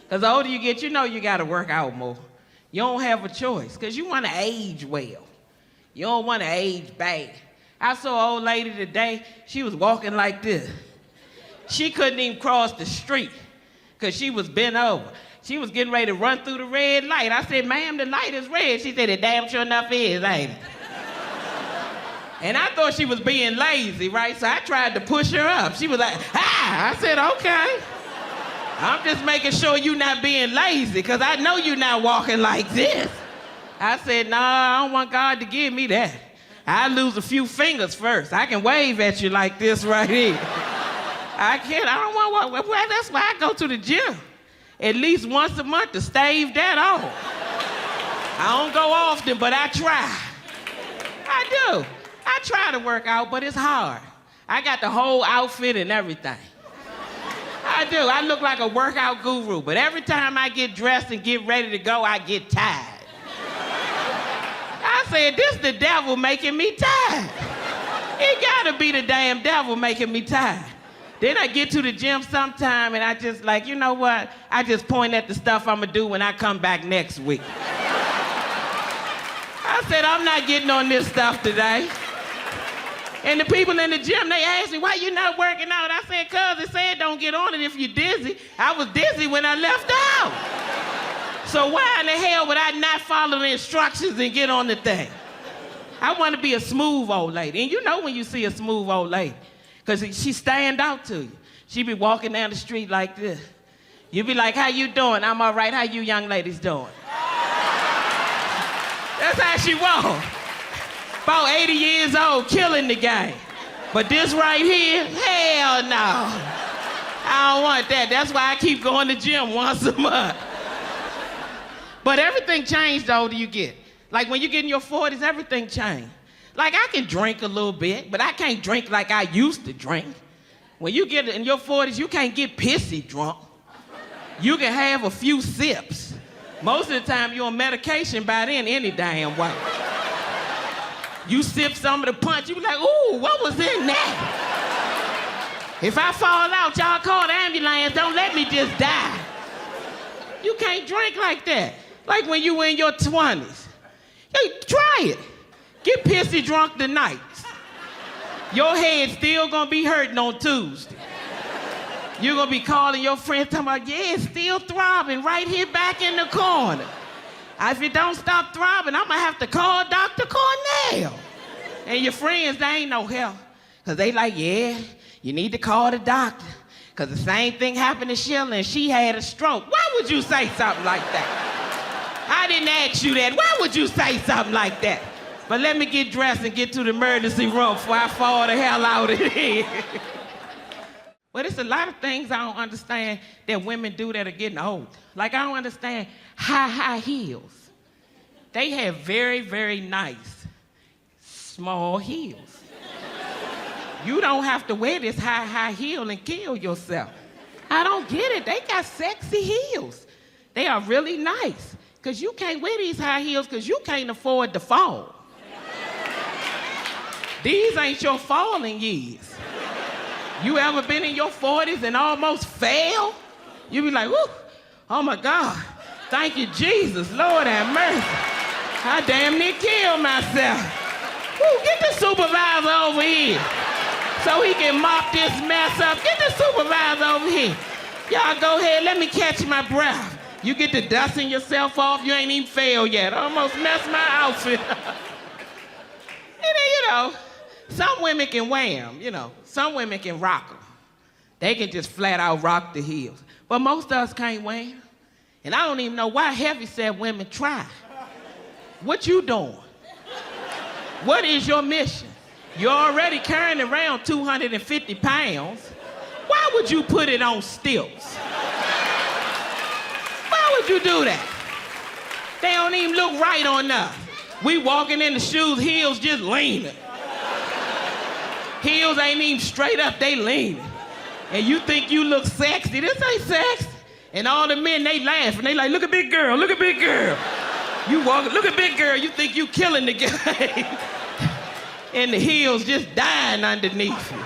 Because the older you get, you know you got to work out more. You don't have a choice because you want to age well. You don't want to age bad. I saw an old lady today. She was walking like this. She couldn't even cross the street because she was bent over. She was getting ready to run through the red light. I said, ma'am, the light is red. She said, it damn sure enough is, ain't it? And I thought she was being lazy, right? So I tried to push her up. She was like, ah! I said, okay. I'm just making sure you're not being lazy because I know you're not walking like this. I said, nah, I don't want God to give me that. I lose a few fingers first. I can wave at you like this right here. I don't want, well, that's why I go to the gym at least once a month to stave that off. I don't go often, but I try. I do. I try to work out, but it's hard. I got the whole outfit and everything. I do. I look like a workout guru, but every time I get dressed and get ready to go, I get tired. I said, this the devil making me tired. It gotta be the damn devil making me tired. Then I get to the gym sometime and I just like, you know what? I just point at the stuff I'm gonna do when I come back next week. I said, I'm not getting on this stuff today. And the people in the gym, they asked me, why you not working out? I said, cause it said don't get on it if you're dizzy. I was dizzy when I left out. So why in the hell would I not follow the instructions and get on the thing? I want to be a smooth old lady. And you know when you see a smooth old lady, because she stand out to you. She be walking down the street like this. You be like, how you doing? I'm all right. How you young ladies doing? That's how she walk. About 80 years old, killing the game. But this right here, hell no. I don't want that. That's why I keep going to the gym once a month. But everything changed the older you get. Like when you get in your 40s, everything changed. Like I can drink a little bit, but I can't drink like I used to drink. When you get in your 40s, you can't get pissy drunk. You can have a few sips. Most of the time, you're on medication by then any damn way. You sip some of the punch, you be like, ooh, what was in that? If I fall out, y'all call the ambulance, don't let me just die. You can't drink like that. Like when you in your 20s. Hey, try it. Get pissy drunk tonight. Your head still gonna be hurting on Tuesday. You're gonna be calling your friends talking about, yeah, it's still throbbing right here back in the corner. If it don't stop throbbing, I'm gonna have to call Dr. Cornell. And your friends, they ain't no help. Cause they like, yeah, you need to call the doctor. Cause the same thing happened to Sheila and she had a stroke. Why would you say something like that? I didn't ask you that. Why would you say something like that? But let me get dressed and get to the emergency room before I fall the hell out of here. But it's a lot of things I don't understand that women do that are getting old. Like I don't understand high heels. They have very, very nice, small heels. You don't have to wear this high heel and kill yourself. I don't get it. They got sexy heels. They are really nice. Because you can't wear these high heels because you can't afford to fall. These ain't your falling years. You ever been in your 40s and almost fell? You be like, whoo, oh my God, thank you, Jesus, Lord have mercy. I damn near killed myself. Woo, get the supervisor over here so he can mop this mess up. Get the supervisor over here. Y'all go ahead, let me catch my breath. You get to dusting yourself off, you ain't even failed yet. Almost messed my outfit up. And then, you know, some women can wear them, you know. Some women can rock them. They can just flat out rock the heels. But most of us can't wear them. And I don't even know why heavyset women try. What you doing? What is your mission? You're already carrying around 250 pounds. Why would you put it on stilts? Why would you do that? They don't even look right on us. We walking in the shoes, heels just leaning. Heels ain't even straight up, they leaning. And you think you look sexy. This ain't sexy. And all the men, they laugh and they like, look at big girl, look at big girl. You walk, look at big girl, you think you killing the game. And the heels just dying underneath you.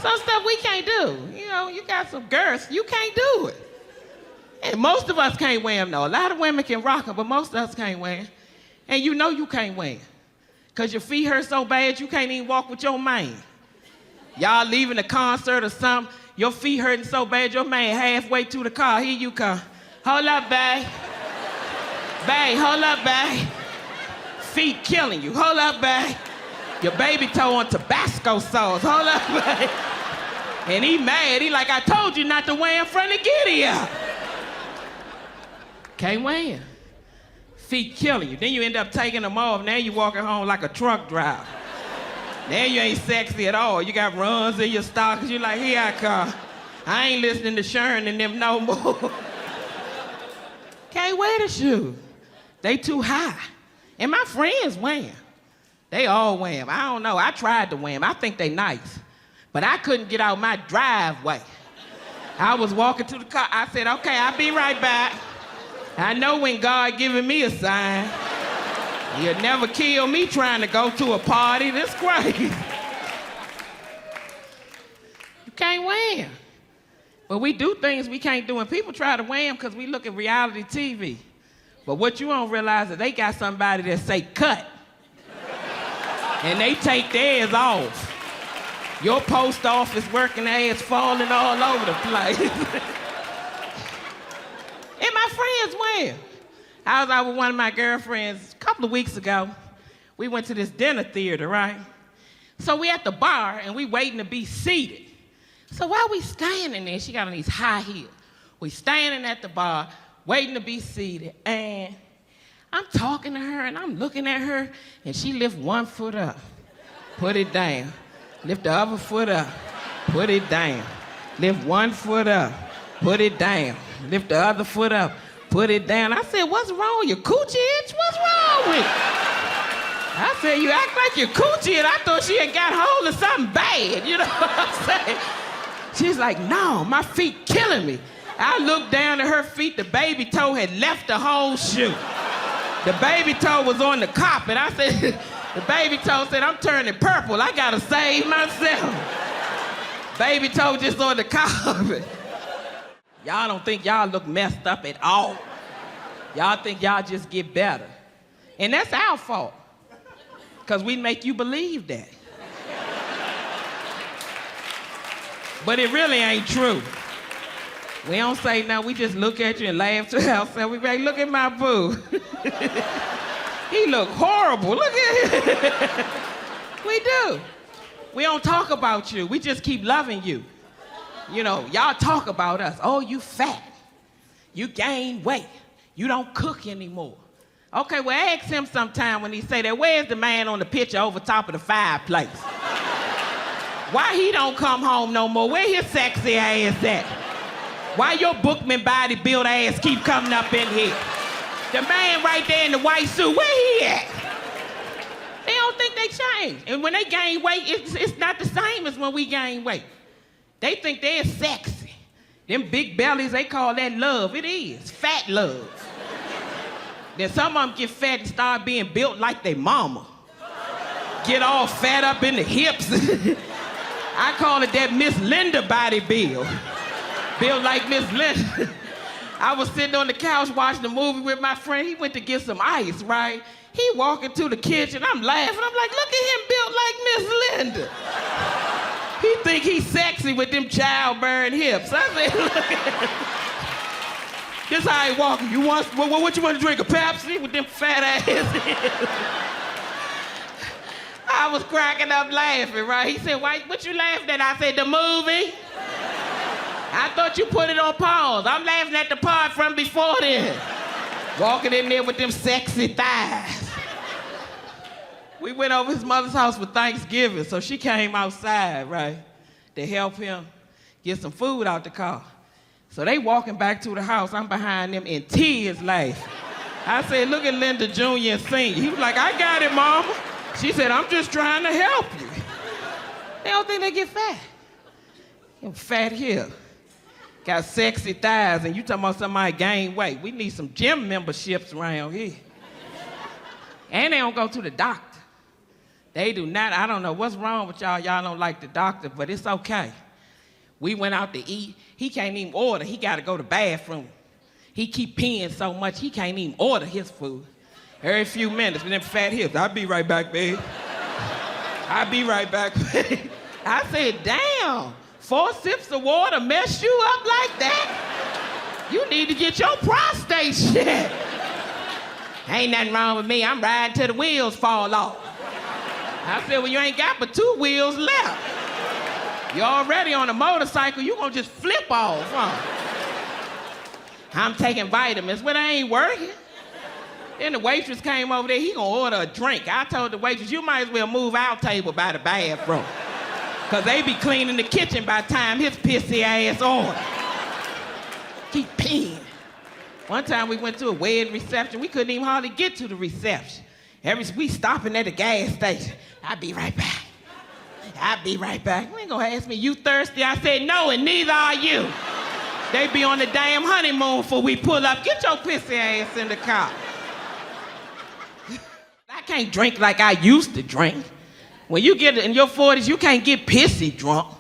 Some stuff we can't do. You know, you got some girths, you can't do it. Yeah, most of us can't wear them, though. A lot of women can rock them, but most of us can't wear them. And you know you can't wear them. Because your feet hurt so bad you can't even walk with your man. Y'all leaving the concert or something, your feet hurting so bad your man halfway to the car, here you come. Hold up, babe. Babe, hold up, babe. Feet killing you. Hold up, babe. Your baby toe on Tabasco sauce. Hold up, babe. And he mad. He like, I told you not to wear in front of Giddy up. Can't wear. Feet killing you. Then you end up taking them off. Now you walking home like a truck driver. Now you ain't sexy at all. You got runs in your stockings. You like, here I come. I ain't listening to Sharon and them no more. Can't wear the shoes. They too high. And my friends wear them. They all wear them. I don't know. I tried to wear them. I think they nice. But I couldn't get out my driveway. I was walking to the car. I said, okay, I'll be right back. I know when God giving me a sign. You'll never kill me trying to go to a party. This crazy. You can't wear them. But we do things we can't do, and people try to wear them because we look at reality TV. But what you don't realize is they got somebody that say cut. And they take theirs off. Your post office working ass falling all over the place. And my friends wear them. I was out with one of my girlfriends a couple of weeks ago. We went to this dinner theater, right? So we at the bar, and we waiting to be seated. So while we standing there, she got on these high heels. We standing at the bar, waiting to be seated, and I'm talking to her, and I'm looking at her, and she lift one foot up, put it down. Lift the other foot up, put it down. Lift one foot up, put it down. Lift the other foot up, put it down. I said, what's wrong? Your coochie itch? What's wrong with you? I said, you act like your coochie itch. I thought she had got hold of something bad, you know what I'm saying? She's like, no, my feet killing me. I looked down at her feet, the baby toe had left the whole shoe. The baby toe was on the carpet. I said, the baby toe said, I'm turning purple. I gotta save myself. Baby toe just on the carpet. Y'all don't think y'all look messed up at all. Y'all think y'all just get better. And that's our fault. Because we make you believe that. But it really ain't true. We don't say no, we just look at you and laugh to ourselves. We be like, look at my boo. He look horrible, look at him. We do. We don't talk about you, we just keep loving you. You know, y'all talk about us. Oh, you fat. You gained weight. You don't cook anymore. Okay, well, ask him sometime when he say that, where's the man on the picture over top of the fireplace? Why he don't come home no more? Where his sexy ass at? Why your Bookman body built ass keep coming up in here? The man right there in the white suit, where he at? They don't think they change. And when they gain weight, it's not the same as when we gain weight. They think they're sexy. Them big bellies, they call that love. It is, fat love. Then some of them get fat and start being built like their mama. Get all fat up in the hips. I call it that Miss Linda body build. Built like Miss Linda. I was sitting on the couch watching a movie with my friend. He went to get some ice, right? He walking to the kitchen. I'm laughing. I'm like, look at him built like Miss Linda. He think he's sexy with them childbearing hips. I said, look at him. This how he walking. You want, what you want to drink, a Pepsi with them fat ass hips? I was cracking up laughing, right? He said, what you laughing at? I said, the movie. I thought you put it on pause. I'm laughing at the part from before then. Walking in there with them sexy thighs. We went over his mother's house for Thanksgiving, so she came outside, right, to help him get some food out the car. So they walking back to the house. I'm behind them in tears laughing. I said, look at Linda Jr. and Senior. He was like, I got it, Mama. She said, I'm just trying to help you. They don't think they get fat. Them fat here. Got sexy thighs, and you talking about somebody gain weight. We need some gym memberships around here. And they don't go to the doctor. They do not. I don't know what's wrong with y'all. Y'all don't like the doctor, but it's okay. We went out to eat. He can't even order. He got to go to the bathroom. He keep peeing so much he can't even order his food. Every few minutes with them fat hips. I'll be right back, babe. I'll be right back, babe. I said, damn, 4 sips of water mess you up like that? You need to get your prostate checked. Ain't nothing wrong with me. I'm riding till the wheels fall off. I said, well, you ain't got but 2 wheels left. You're already on a motorcycle, you gonna just flip off, huh? I'm taking vitamins, but I ain't working. Then the waitress came over there, he gonna order a drink. I told the waitress, you might as well move our table by the bathroom. Cause they be cleaning the kitchen by the time his pissy ass on. Keep peeing. One time we went to a wedding reception, we couldn't even hardly get to the reception. We stopping at the gas station. I'll be right back. I'll be right back. You ain't gonna ask me, you thirsty? I said, no, and neither are you. They be on the damn honeymoon before we pull up. Get your pissy ass in the car. I can't drink like I used to drink. When you get in your 40s, you can't get pissy drunk.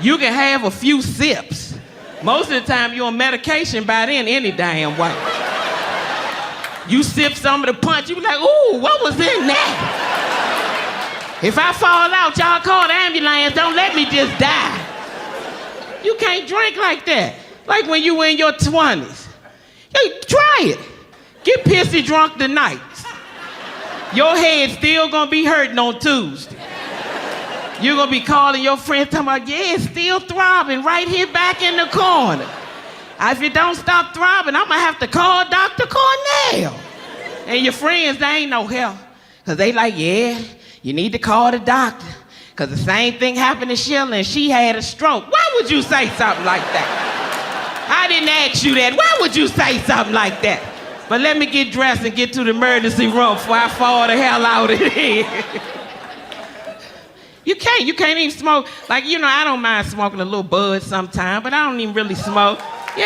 You can have a few sips. Most of the time, you're on medication by then any damn way. You sip some of the punch, you be like, ooh, what was in that? If I fall out, y'all call the ambulance, don't let me just die. You can't drink like that. Like when you were in your 20s. Hey, try it. Get pissy drunk tonight. Your head still gonna be hurting on Tuesday. You're gonna be calling your friends talking about, yeah, it's still throbbing right here back in the corner. If it don't stop throbbing, I'm gonna have to call Dr. Cornell. And your friends, they ain't no help. Cause they like, yeah, you need to call the doctor. Cause the same thing happened to Sheila and she had a stroke. Why would you say something like that? I didn't ask you that. Why would you say something like that? But let me get dressed and get to the emergency room before I fall the hell out of here. You can't even smoke. Like, you know, I don't mind smoking a little bud sometime, but I don't even really smoke. Yeah?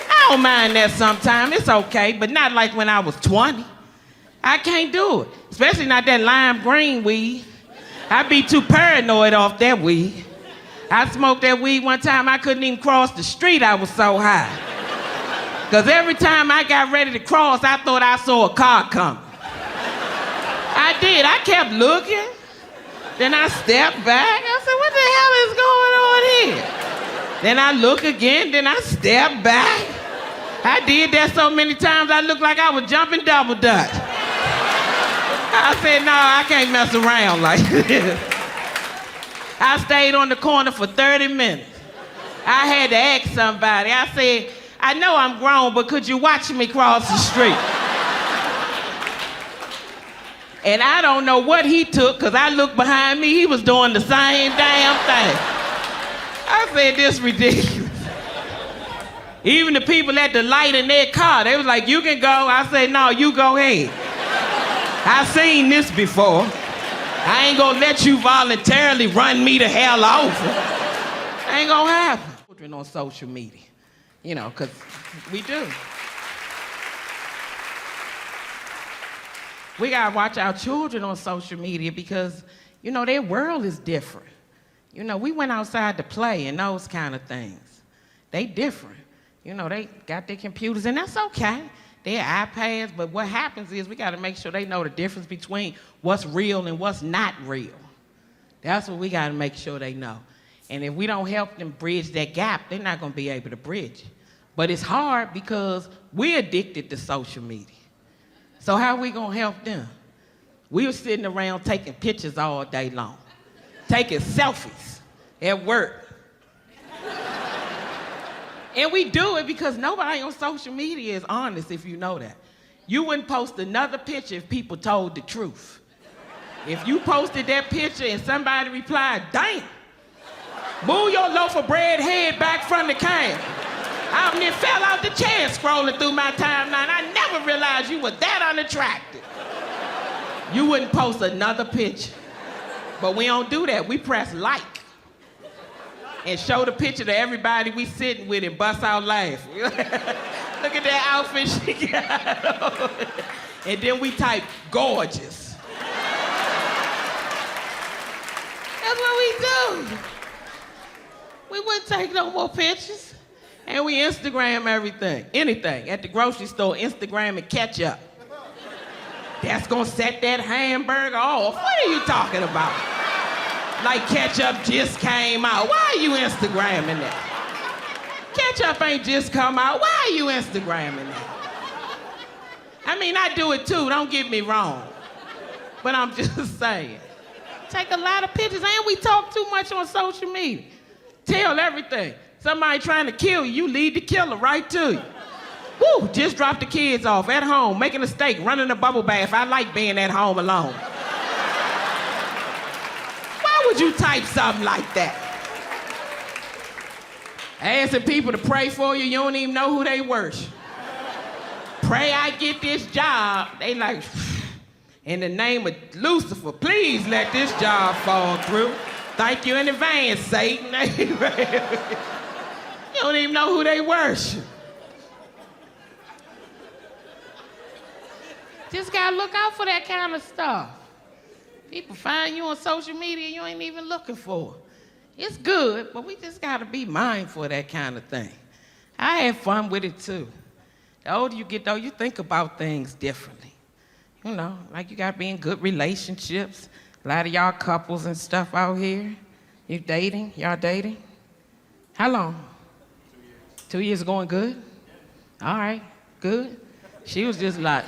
I don't mind that sometimes. It's okay, but not like when I was 20. I can't do it, especially not that lime green weed. I'd be too paranoid off that weed. I smoked that weed one time, I couldn't even cross the street, I was so high. Because every time I got ready to cross, I thought I saw a car coming. I did, I kept looking. Then I stepped back, I said, what the hell is going on here? Then I look again, then I step back. I did that so many times, I looked like I was jumping double dutch. I said, no, I can't mess around like this. I stayed on the corner for 30 minutes. I had to ask somebody. I said, I know I'm grown, but could you watch me cross the street? And I don't know what he took, because I looked behind me, he was doing the same damn thing. I said, this is ridiculous. Even the people at the light in their car, they was like, you can go. I said, no, you go ahead. I've seen this before. I ain't gonna let you voluntarily run me the hell over. Ain't gonna happen. Children on social media, you know, because we do. We gotta watch our children on social media because, you know, their world is different. You know, we went outside to play and those kind of things. They different. You know, they got their computers and that's okay. Their iPads, but what happens is we gotta make sure they know the difference between what's real and what's not real. That's what we gotta make sure they know. And if we don't help them bridge that gap, they're not gonna be able to bridge it. But it's hard because we're addicted to social media. So how are we gonna help them? We were sitting around taking pictures all day long, taking selfies at work. And we do it because nobody on social media is honest, if you know that. You wouldn't post another picture if people told the truth. If you posted that picture and somebody replied, damn, move your loaf of bread head back from the camera. I nearly fell out the chair scrolling through my timeline. I never realized you were that unattractive. You wouldn't post another picture. But we don't do that. We press like and show the picture to everybody we sitting with and bust out laughing. Look at that outfit she got on. And then we type gorgeous. That's what we do. We wouldn't take no more pictures. And we Instagram everything, anything. At the grocery store, Instagram and ketchup. That's gonna set that hamburger off. What are you talking about? Like ketchup just came out. Why are you Instagramming that? Ketchup ain't just come out. Why are you Instagramming that? I mean, I do it too, don't get me wrong. But I'm just saying. Take a lot of pictures, and we talk too much on social media. Tell everything. Somebody trying to kill you, you lead the killer right to you. Woo, just dropped the kids off at home, making a steak, running a bubble bath. I like being at home alone. Why would you type something like that? Asking people to pray for you, you don't even know who they worship. Pray I get this job. They like, in the name of Lucifer, please let this job fall through. Thank you in advance, Satan. You don't even know who they worship. Just gotta look out for that kind of stuff. People find you on social media you ain't even looking for. It's good, but we just gotta be mindful of that kind of thing. I had fun with it too. The older you get though, you think about things differently. You know, like you gotta be in good relationships. A lot of y'all couples and stuff out here. You dating? Y'all dating? How long? 2 years going good? All right, good. She was just like,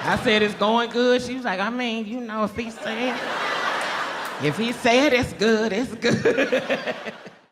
I said it's going good. She was like, I mean, you know, if he said it's good, it's good.